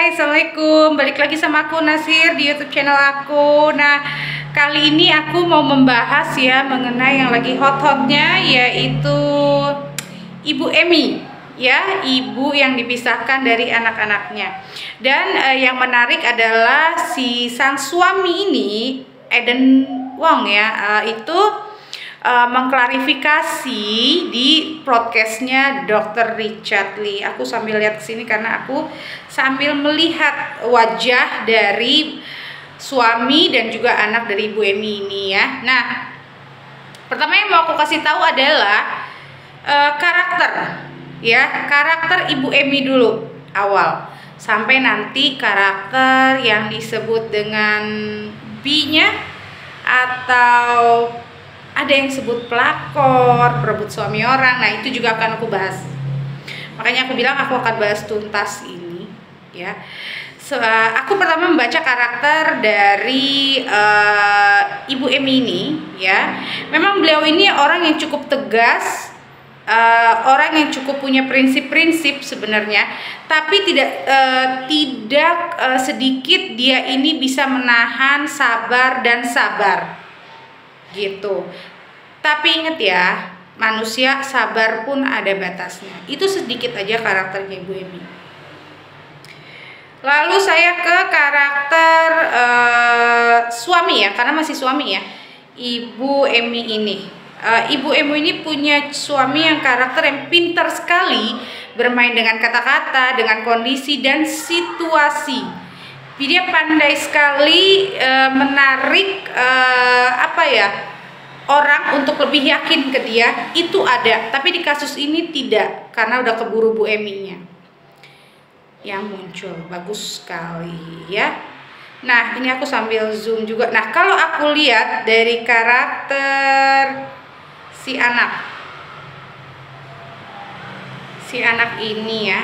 Hai, Assalamualaikum, balik lagi sama aku Nasir di YouTube channel aku. Nah, kali ini aku mau membahas ya mengenai yang lagi hot-hotnya, yaitu Ibu Emi, ya, ibu yang dipisahkan dari anak-anaknya. Dan yang menarik adalah si sang suami ini, Eden Wong ya, itu mengklarifikasi di podcastnya Dr. Richard Lee. Aku sambil lihat kesini karena aku sambil melihat wajah dari suami dan juga anak dari Ibu Emi ini ya. Nah, pertama yang mau aku kasih tahu adalah karakter ya, karakter Ibu Emi dulu awal, sampai nanti karakter yang disebut dengan B-nya atau ada yang sebut pelakor, perebut suami orang. Nah, itu juga akan aku bahas. Makanya aku bilang aku akan bahas tuntas ini ya. Aku pertama membaca karakter dari Ibu Emi ini ya. Memang beliau ini orang yang cukup tegas, orang yang cukup punya prinsip-prinsip sebenarnya, tapi tidak sedikit dia ini bisa menahan sabar dan sabar gitu. Tapi inget ya, manusia sabar pun ada batasnya. Itu sedikit aja karakternya Ibu Emi. Lalu saya ke karakter suami ya, karena masih suami ya, Ibu Emi ini. Ibu Emi ini punya suami yang karakter yang pintar sekali bermain dengan kata-kata, dengan kondisi dan situasi. Dia pandai sekali menarik orang untuk lebih yakin ke dia, itu ada. Tapi di kasus ini tidak, karena udah keburu Bu Eminya yang muncul. Bagus sekali ya. Nah, ini aku sambil zoom juga. Nah, kalau aku lihat dari karakter si anak ini ya,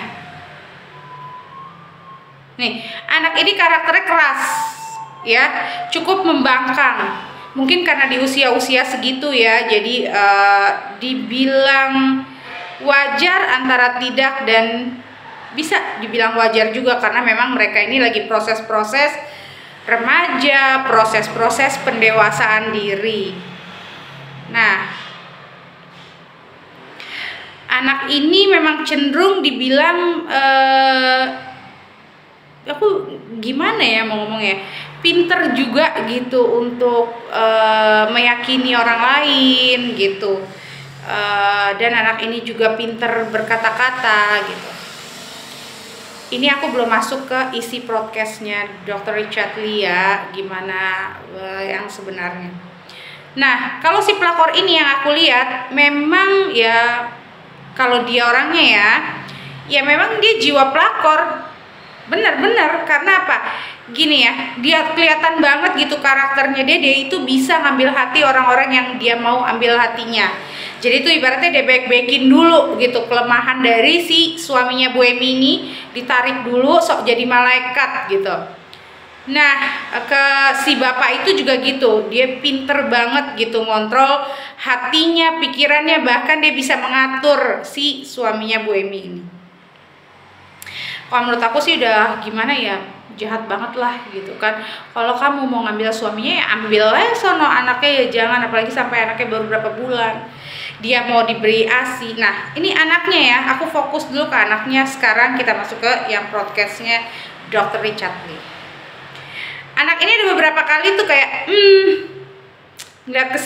nih, anak ini karakternya keras ya, cukup membangkang. Mungkin karena di usia-usia segitu ya, jadi dibilang wajar antara tidak dan bisa dibilang wajar juga, karena memang mereka ini lagi proses-proses remaja, proses-proses pendewasaan diri. Nah, anak ini memang cenderung dibilang aku gimana ya mau ngomongnya, pinter juga gitu untuk meyakini orang lain gitu, dan anak ini juga pinter berkata-kata gitu. Ini aku belum masuk ke isi podcastnya Dr. Richard Lee ya, gimana yang sebenarnya. Nah, kalau si pelakor ini yang aku lihat, memang ya kalau dia orangnya ya memang dia jiwa pelakor. Bener-bener, karena apa? Gini ya, dia kelihatan banget gitu karakternya dia itu bisa ngambil hati orang-orang yang dia mau ambil hatinya. Jadi itu ibaratnya dia baik-baikin dulu gitu kelemahan dari si suaminya Bu Emi ini, ditarik dulu sok jadi malaikat gitu. Nah, ke si bapak itu juga gitu, dia pinter banget gitu ngontrol hatinya, pikirannya, bahkan dia bisa mengatur si suaminya Bu Emi ini. Kalau menurut aku sih udah gimana ya, jahat banget lah gitu kan. Kalau kamu mau ngambil suaminya ya ambil aja sono, anaknya ya jangan, apalagi sampai anaknya baru berapa bulan dia mau diberi ASI. Nah, ini anaknya ya, aku fokus dulu ke anaknya. Sekarang kita masuk ke yang podcastnya Dr. Richard Lee. Anak ini ada beberapa kali tuh kayak lihat ke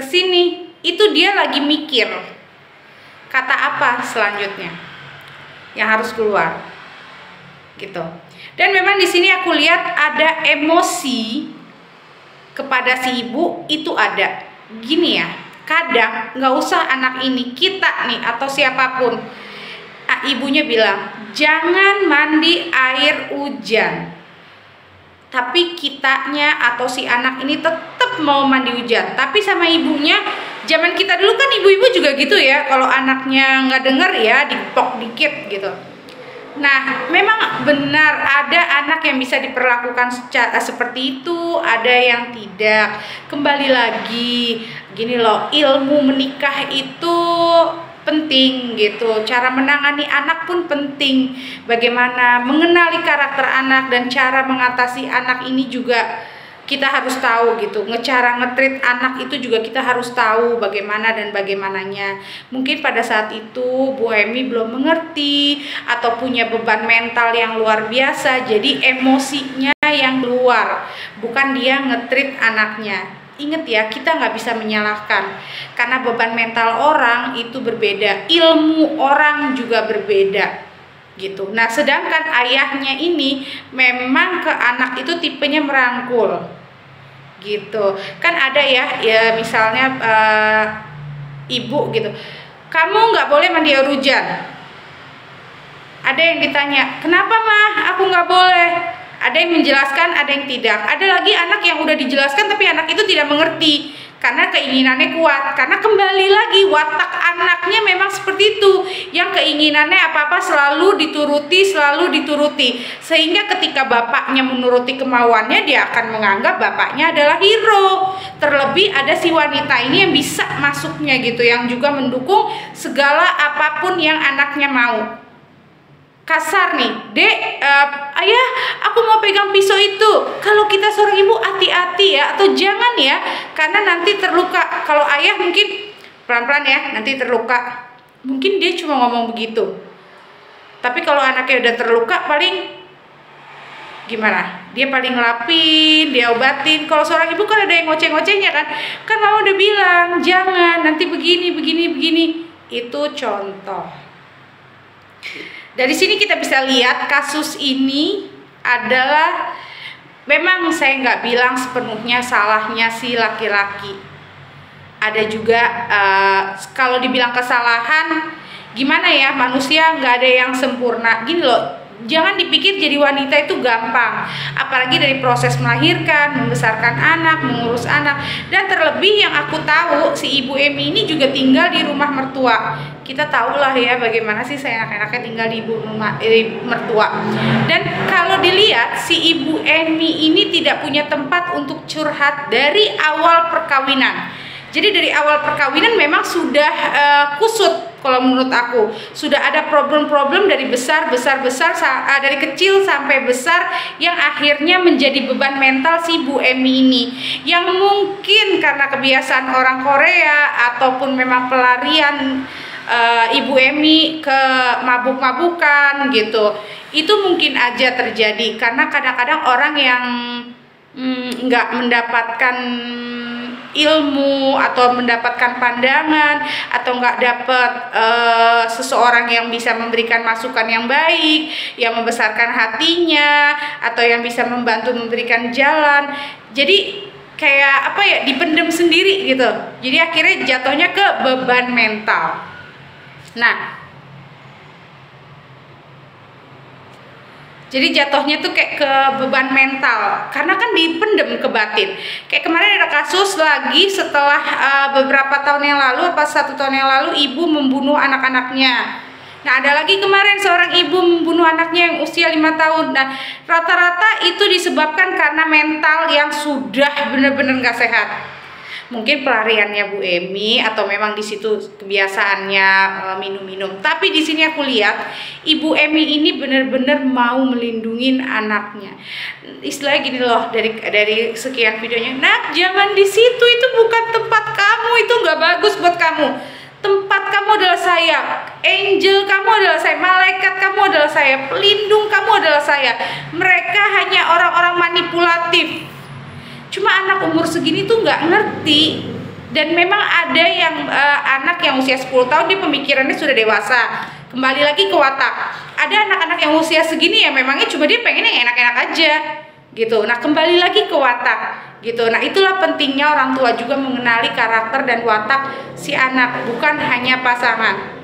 sini, itu dia lagi mikir kata apa selanjutnya yang harus keluar gitu. Dan memang di sini aku lihat ada emosi kepada si ibu itu ada. Gini ya, kadang nggak usah anak ini, kita nih atau siapapun, ibunya bilang jangan mandi air hujan, tapi kitanya atau si anak ini tetap mau mandi hujan. Tapi sama ibunya, zaman kita dulu kan ibu-ibu juga gitu ya, kalau anaknya nggak denger ya dipok dikit gitu. Nah, memang benar ada anak yang bisa diperlakukan seperti itu, ada yang tidak. Kembali lagi, gini loh, ilmu menikah itu penting gitu. Cara menangani anak pun penting. Bagaimana mengenali karakter anak dan cara mengatasi anak ini juga kita harus tahu gitu. Cara nge-treat anak itu juga kita harus tahu bagaimana dan bagaimananya. Mungkin pada saat itu Bu Emi belum mengerti atau punya beban mental yang luar biasa, jadi emosinya yang keluar, bukan dia nge-treat anaknya. Ingat ya, kita nggak bisa menyalahkan karena beban mental orang itu berbeda, ilmu orang juga berbeda gitu. Nah, sedangkan ayahnya ini memang ke anak itu tipenya merangkul gitu. Kan ada ya misalnya ibu gitu, kamu nggak boleh mandi air hujan. Ada yang ditanya, kenapa mah aku nggak boleh? Ada yang menjelaskan, ada yang tidak. Ada lagi anak yang udah dijelaskan tapi anak itu tidak mengerti karena keinginannya kuat. Karena kembali lagi watak anaknya memang seperti itu, yang keinginannya apa-apa selalu dituruti. Sehingga ketika bapaknya menuruti kemauannya, dia akan menganggap bapaknya adalah hero. Terlebih ada si wanita ini yang bisa masuknya gitu, yang juga mendukung segala apapun yang anaknya mau. Kasar nih, dek, ayah aku mau pegang pisau itu. Kalau kita seorang ibu hati-hati ya, atau jangan ya, karena nanti terluka. Kalau ayah mungkin pelan-pelan ya, nanti terluka. Mungkin dia cuma ngomong begitu. Tapi kalau anaknya udah terluka, paling gimana? Dia paling ngelapin, dia obatin. Kalau seorang ibu kan ada yang ngoceh-ngocehnya kan. Kan mama udah bilang, jangan, nanti begini. Itu contoh. Dari sini kita bisa lihat kasus ini adalah memang saya nggak bilang sepenuhnya salahnya si laki-laki. Ada juga kalau dibilang kesalahan, gimana ya, manusia nggak ada yang sempurna. Gini loh, jangan dipikir jadi wanita itu gampang. Apalagi dari proses melahirkan, membesarkan anak, mengurus anak. Dan terlebih yang aku tahu, si Ibu Emi ini juga tinggal di rumah mertua. Kita tahulah ya bagaimana sih seenak-enaknya tinggal di rumah mertua. Dan kalau dilihat, si Ibu Emi ini tidak punya tempat untuk curhat dari awal perkawinan. Jadi dari awal perkawinan memang sudah kusut. Kalau menurut aku sudah ada problem-problem dari besar dari kecil sampai besar yang akhirnya menjadi beban mental si Bu Emi ini, yang mungkin karena kebiasaan orang Korea ataupun memang pelarian Ibu Emi ke mabuk-mabukan gitu. Itu mungkin aja terjadi karena kadang-kadang orang yang nggak mendapatkan ilmu atau mendapatkan pandangan atau nggak dapat seseorang yang bisa memberikan masukan yang baik, yang membesarkan hatinya atau yang bisa membantu memberikan jalan, jadi kayak apa ya, dipendem sendiri gitu. Jadi akhirnya jatuhnya ke beban mental. Nah, jadi jatuhnya tuh kayak ke beban mental karena kan dipendem ke batin. Kayak kemarin ada kasus lagi setelah beberapa tahun yang lalu, 1 tahun yang lalu, ibu membunuh anak-anaknya. Nah, ada lagi kemarin seorang ibu membunuh anaknya yang usia 5 tahun. Nah, rata-rata itu disebabkan karena mental yang sudah benar-benar gak sehat. Mungkin pelariannya Bu Emi atau memang di situ kebiasaannya minum-minum. Tapi di sini aku lihat Ibu Emi ini benar-benar mau melindungi anaknya. Istilahnya gini loh, dari sekian videonya, nak jangan di situ, itu bukan tempat kamu, itu nggak bagus buat kamu. Tempat kamu adalah saya, angel kamu adalah saya, malaikat kamu adalah saya, pelindung kamu adalah saya. Mereka hanya orang-orang manipulatif. Cuma anak umur segini tuh nggak ngerti. Dan memang ada yang anak yang usia 10 tahun dia pemikirannya sudah dewasa. Kembali lagi ke watak. Ada anak-anak yang usia segini ya memangnya cuma dia pengen yang enak-enak aja gitu. Nah, kembali lagi ke watak gitu. Nah, itulah pentingnya orang tua juga mengenali karakter dan watak si anak, bukan hanya pasangan.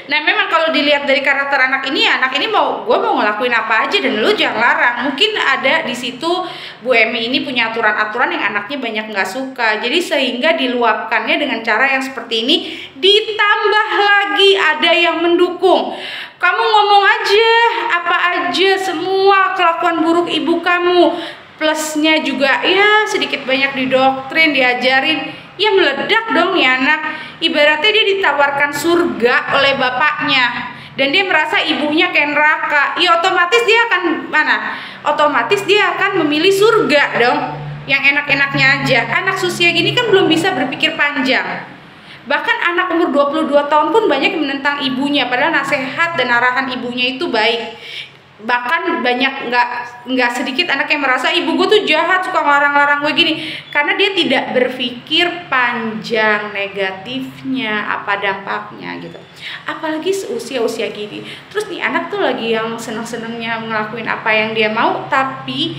Nah, memang kalau dilihat dari karakter anak ini gue mau ngelakuin apa aja dan lu jangan larang. Mungkin ada di situ Bu Emi ini punya aturan-aturan yang anaknya banyak nggak suka. Jadi sehingga diluapkannya dengan cara yang seperti ini. Ditambah lagi ada yang mendukung. Kamu ngomong aja apa aja, semua kelakuan buruk ibu kamu. Plusnya juga ya sedikit banyak didoktrin, diajarin. Ya meledak dong nih anak. Ibaratnya dia ditawarkan surga oleh bapaknya dan dia merasa ibunya kayak neraka. Ya otomatis dia akan mana? Otomatis dia akan memilih surga dong, yang enak-enaknya aja. Anak usia gini kan belum bisa berpikir panjang. Bahkan anak umur 22 tahun pun banyak yang menentang ibunya, padahal nasihat dan arahan ibunya itu baik. Bahkan banyak nggak sedikit anak yang merasa ibu gue tuh jahat, suka ngelarang-larang gue gini, karena dia tidak berpikir panjang negatifnya, apa dampaknya gitu. Apalagi seusia-usia gini. Terus nih anak tuh lagi yang seneng-senengnya ngelakuin apa yang dia mau, tapi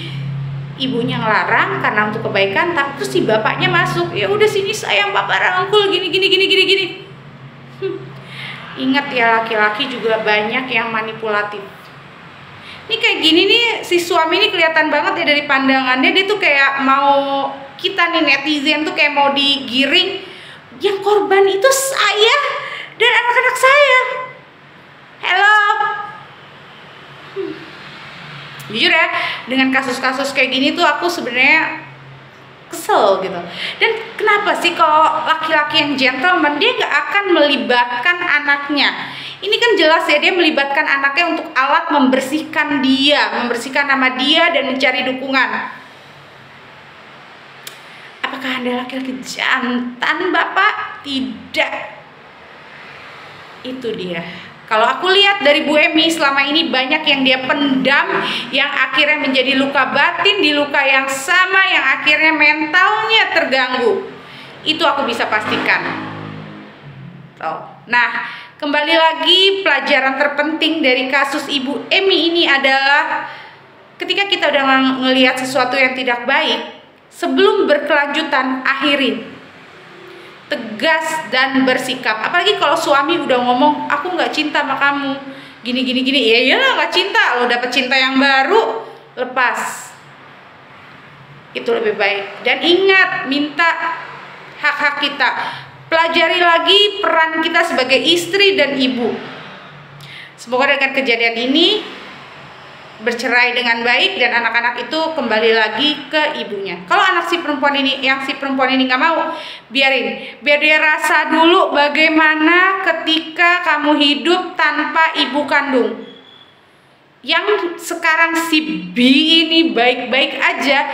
ibunya ngelarang karena untuk kebaikan. Tapi terus si bapaknya masuk, ya udah sini sayang papa rangkul gini. Ingat ya, laki-laki juga banyak yang manipulatif. Ini kayak gini nih, si suami ini kelihatan banget ya dari pandangannya, dia tuh kayak mau kita nih netizen tuh kayak mau digiring, yang korban itu saya dan anak-anak saya. Hello. Jujur ya, dengan kasus-kasus kayak gini tuh aku sebenarnya kesel gitu. Dan kenapa sih kalau laki-laki yang gentleman dia nggak akan melibatkan anaknya? Ini kan jelas ya, dia melibatkan anaknya untuk alat membersihkan dia, membersihkan nama dia dan mencari dukungan. Apakah Anda laki-laki jantan, Bapak? Tidak. Itu dia. Kalau aku lihat dari Bu Emi selama ini banyak yang dia pendam, yang akhirnya menjadi luka batin di luka yang sama, yang akhirnya mentalnya terganggu. Itu aku bisa pastikan. Nah, kembali lagi, pelajaran terpenting dari kasus Ibu Emi ini adalah ketika kita udah ngelihat sesuatu yang tidak baik, sebelum berkelanjutan, akhirin. Tegas dan bersikap. Apalagi kalau suami udah ngomong, aku nggak cinta sama kamu, gini. Ya iyalah nggak cinta, lo dapet cinta yang baru, lepas. Itu lebih baik. Dan ingat, minta hak-hak kita. Pelajari lagi peran kita sebagai istri dan ibu. Semoga dengan kejadian ini bercerai dengan baik dan anak-anak itu kembali lagi ke ibunya. Kalau anak si perempuan ini nggak mau, biarin, biar dia rasa dulu bagaimana ketika kamu hidup tanpa ibu kandung. Yang sekarang si B ini baik-baik aja,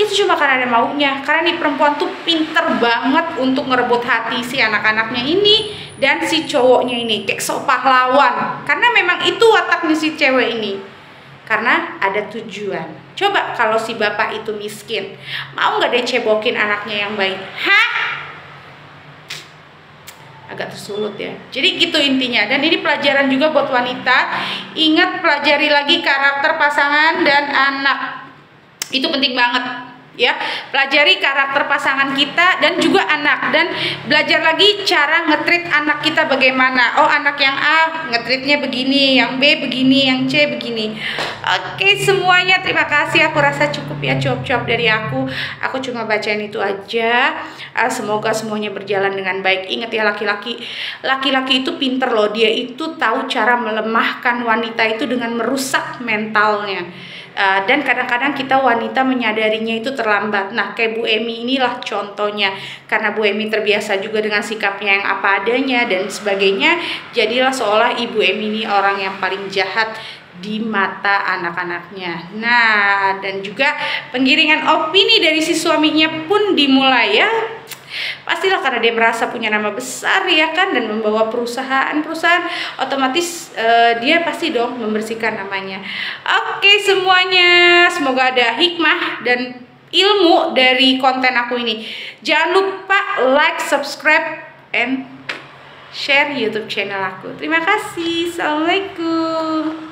itu cuma karena ada maunya. Karena nih perempuan tuh pinter banget untuk ngerebut hati si anak-anaknya ini dan si cowoknya ini, kayak sok pahlawan. Karena memang itu wataknya si cewek ini. Karena ada tujuan. Coba kalau si bapak itu miskin, mau nggak dia cebokin anaknya yang baik? Hah? Agak tersulut ya. Jadi gitu intinya. Dan ini pelajaran juga buat wanita. Ingat, pelajari lagi karakter pasangan dan anak. Itu penting banget. Ya, pelajari karakter pasangan kita dan juga anak, dan belajar lagi cara ngetrit anak kita bagaimana. Oh, anak yang A ngetritnya begini, yang B begini, yang C begini. Oke semuanya, terima kasih. Aku rasa cukup ya cuap-cuap dari aku. Aku cuma bacain itu aja. Semoga semuanya berjalan dengan baik. Ingat ya, laki-laki itu pinter loh. Dia itu tahu cara melemahkan wanita itu dengan merusak mentalnya. Dan kadang-kadang kita wanita menyadarinya itu terlambat. Nah, kayak Bu Emi inilah contohnya. Karena Bu Emi terbiasa juga dengan sikapnya yang apa adanya dan sebagainya, jadilah seolah Ibu Emi ini orang yang paling jahat di mata anak-anaknya. Nah, dan juga penggiringan opini dari si suaminya pun dimulai ya. Pastilah karena dia merasa punya nama besar ya kan, dan membawa perusahaan otomatis dia pasti dong membersihkan namanya. Oke semuanya, semoga ada hikmah dan ilmu dari konten aku ini. Jangan lupa like, subscribe, and share YouTube channel aku. Terima kasih. Assalamualaikum.